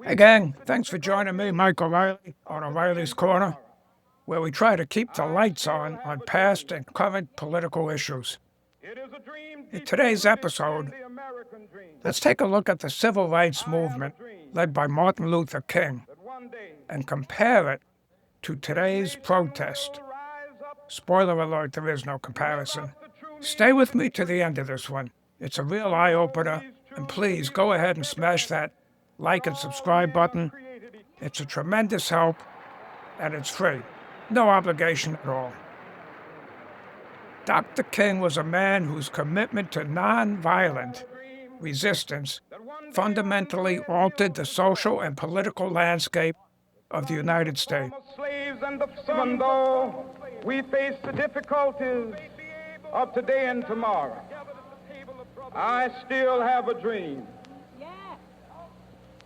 Hey gang, thanks for joining me, Mike O'Reilly, on O'Reilly's Corner, where we try to keep the lights on past and current political issues. In today's episode, let's take a look at the civil rights movement led by Martin Luther King and compare it to today's protest. Spoiler alert, there is no comparison. Stay with me to the end of this one. It's a real eye-opener, and please go ahead and smash that like and subscribe button. It's a tremendous help, and it's free. No obligation at all. Dr. King was a man whose commitment to nonviolent resistance fundamentally altered the social and political landscape of the United States. Even though we face the difficulties of today and tomorrow, I still have a dream.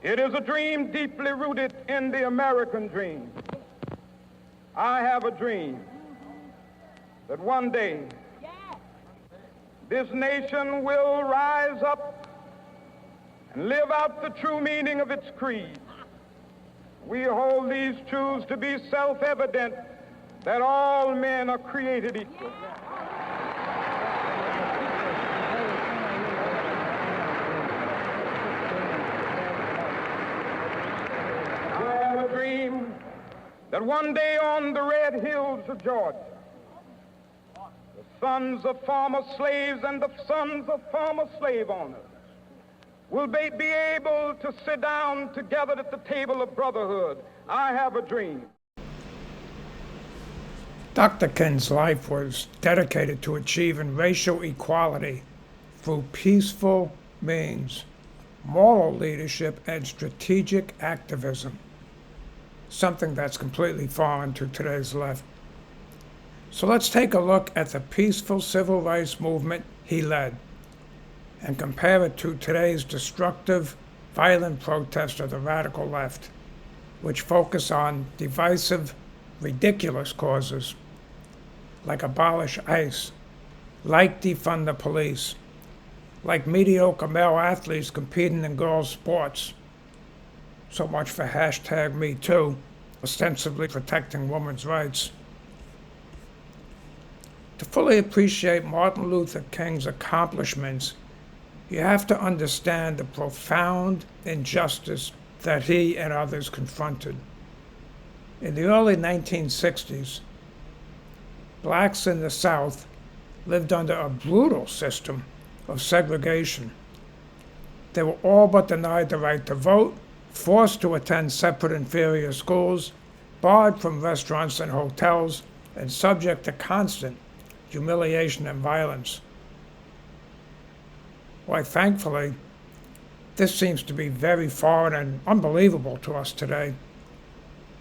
It is a dream deeply rooted in the American dream. I have a dream that one day this nation will rise up and live out the true meaning of its creed. We hold these truths to be self-evident, that all men are created equal. I have a dream that one day on the red hills of Georgia, the sons of former slaves and the sons of former slave owners will be able to sit down together at the table of brotherhood. I have a dream. Dr. King's life was dedicated to achieving racial equality through peaceful means, moral leadership, and strategic activism, something that's completely foreign to today's left. So let's take a look at the peaceful civil rights movement he led and compare it to today's destructive, violent protests of the radical left, which focus on divisive, ridiculous causes like abolish ICE, like defund the police, like mediocre male athletes competing in girls' sports. So much for hashtag #MeToo, ostensibly protecting women's rights. To fully appreciate Martin Luther King's accomplishments, you have to understand the profound injustice that he and others confronted. In the early 1960s, blacks in the South lived under a brutal system of segregation. They were all but denied the right to vote, forced to attend separate inferior schools, barred from restaurants and hotels, and subject to constant humiliation and violence. Why, thankfully, this seems to be very foreign and unbelievable to us today.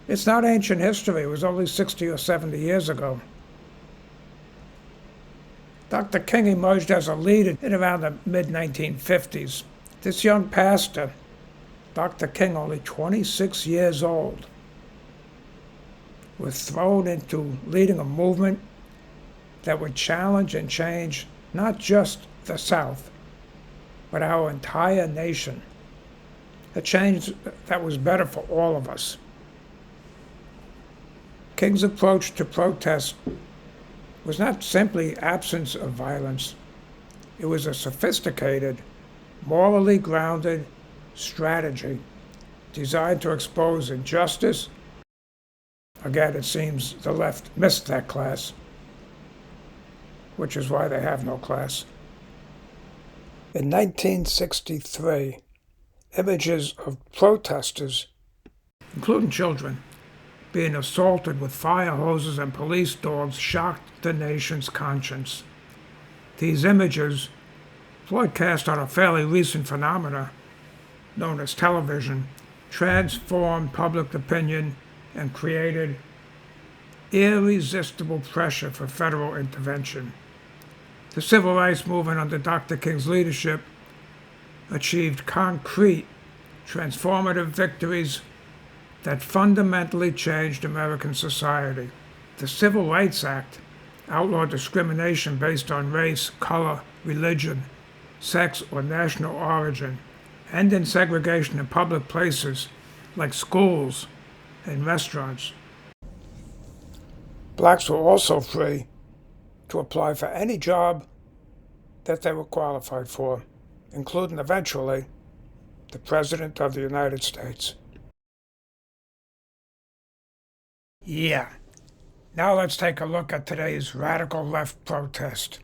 It's not ancient history. It was only 60 or 70 years ago. Dr. King emerged as a leader in around the mid-1950s. This young pastor, Dr. King, only 26 years old, was thrown into leading a movement that would challenge and change not just the South, but our entire nation. A change that was better for all of us. King's approach to protest was not simply absence of violence. It was a sophisticated, morally grounded strategy designed to expose injustice. Again, it seems the left missed that class, which is why they have no class. In 1963, images of protesters, including children, being assaulted with fire hoses and police dogs shocked the nation's conscience. These images, broadcast on a fairly recent phenomena known as television, transformed public opinion and created irresistible pressure for federal intervention. The civil rights movement under Dr. King's leadership achieved concrete, transformative victories that fundamentally changed American society. The Civil Rights Act outlawed discrimination based on race, color, religion, sex, or national origin, ending segregation in public places like schools and restaurants. Blacks were also free to apply for any job that they were qualified for, including eventually the President of the United States. Yeah. Now let's take a look at today's radical left protest.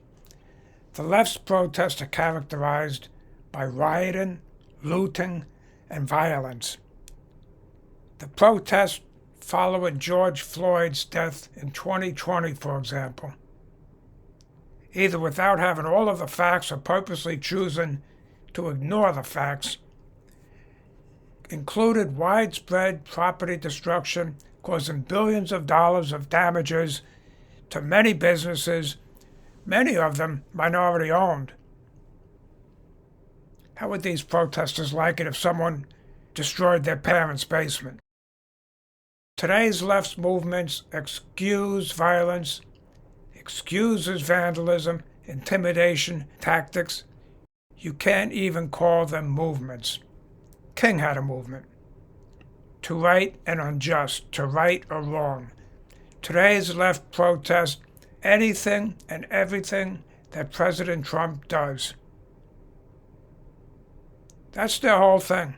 The left's protests are characterized by rioting, looting, and violence. The protests following George Floyd's death in 2020, for example, either without having all of the facts or purposely choosing to ignore the facts, included widespread property destruction, causing billions of dollars of damages to many businesses, many of them minority-owned. How would these protesters like it if someone destroyed their parents' basement? Today's left's movements excuse violence, excuses vandalism, intimidation tactics. You can't even call them movements. King had a movement. To right and unjust, to right or wrong. Today's left protests anything and everything that President Trump does. That's their whole thing.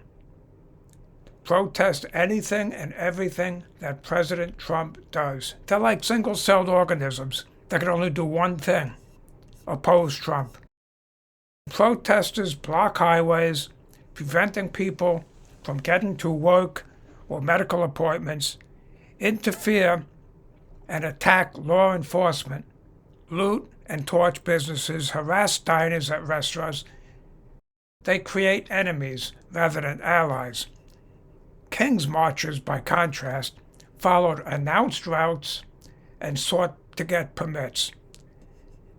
Protest anything and everything that President Trump does. They're like single-celled organisms that can only do one thing: oppose Trump. Protesters block highways, preventing people from getting to work or medical appointments, interfere and attack law enforcement, loot and torch businesses, harass diners at restaurants. They create enemies rather than allies. King's marchers, by contrast, followed announced routes and sought to get permits.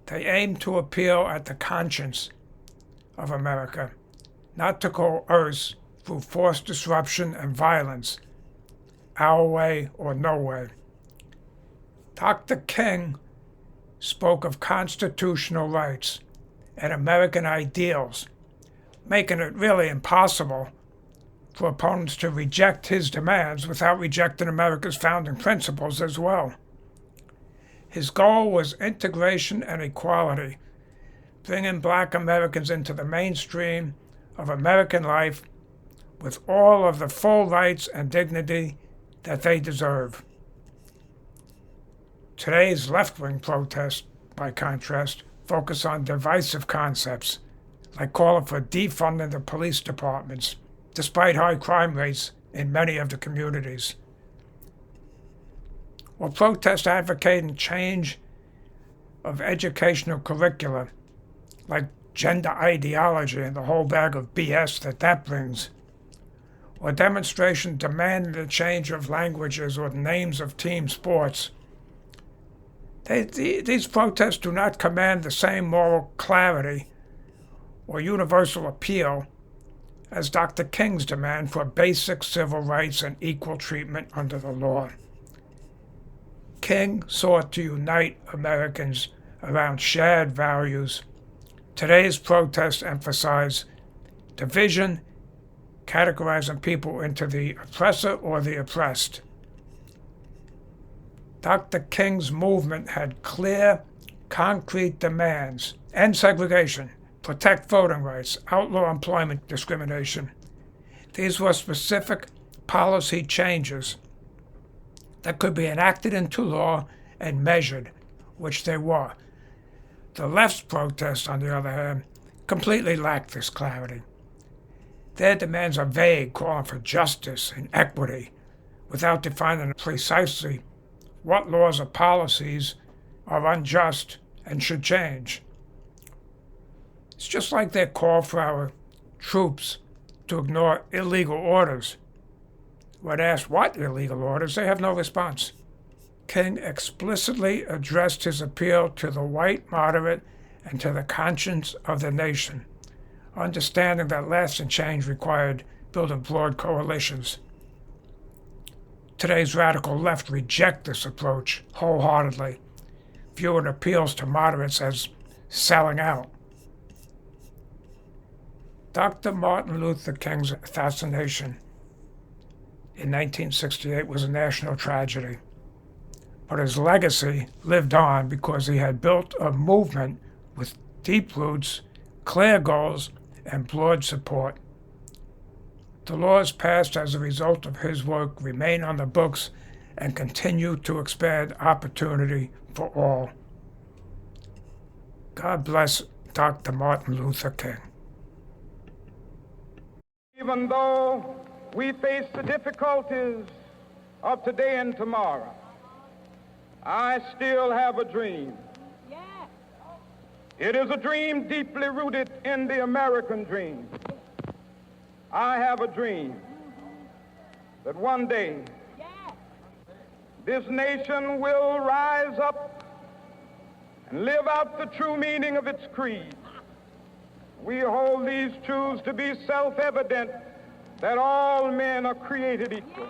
They aimed to appeal at the conscience of America, not to coerce through forced disruption and violence, our way or no way. Dr. King spoke of constitutional rights and American ideals, making it really impossible for opponents to reject his demands without rejecting America's founding principles as well. His goal was integration and equality, bringing Black Americans into the mainstream of American life with all of the full rights and dignity that they deserve. Today's left-wing protests, by contrast, focus on divisive concepts, like calling for defunding the police departments, despite high crime rates in many of the communities. Or protests advocating change of educational curricula, like gender ideology and the whole bag of BS that brings. Or demonstration demanding the change of languages or names of team sports. These protests do not command the same moral clarity or universal appeal as Dr. King's demand for basic civil rights and equal treatment under the law. King sought to unite Americans around shared values. Today's protests emphasize division, categorizing people into the oppressor or the oppressed. Dr. King's movement had clear, concrete demands: end segregation, protect voting rights, outlaw employment discrimination. These were specific policy changes that could be enacted into law and measured, which they were. The left's protests, on the other hand, completely lack this clarity. Their demands are vague, calling for justice and equity, without defining precisely what laws or policies are unjust and should change. It's just like their call for our troops to ignore illegal orders. When asked what illegal orders, they have no response. King explicitly addressed his appeal to the white moderate and to the conscience of the nation, understanding that lasting change required building broad coalitions. Today's radical left reject this approach wholeheartedly, viewing appeals to moderates as selling out. Dr. Martin Luther King's assassination in 1968 was a national tragedy, but his legacy lived on because he had built a movement with deep roots, clear goals, and broad support. The laws passed as a result of his work remain on the books and continue to expand opportunity for all. God bless Dr. Martin Luther King. Even though we face the difficulties of today and tomorrow, I still have a dream. It is a dream deeply rooted in the American dream. I have a dream that one day this nation will rise up and live out the true meaning of its creed. We hold these truths to be self-evident, that all men are created equal.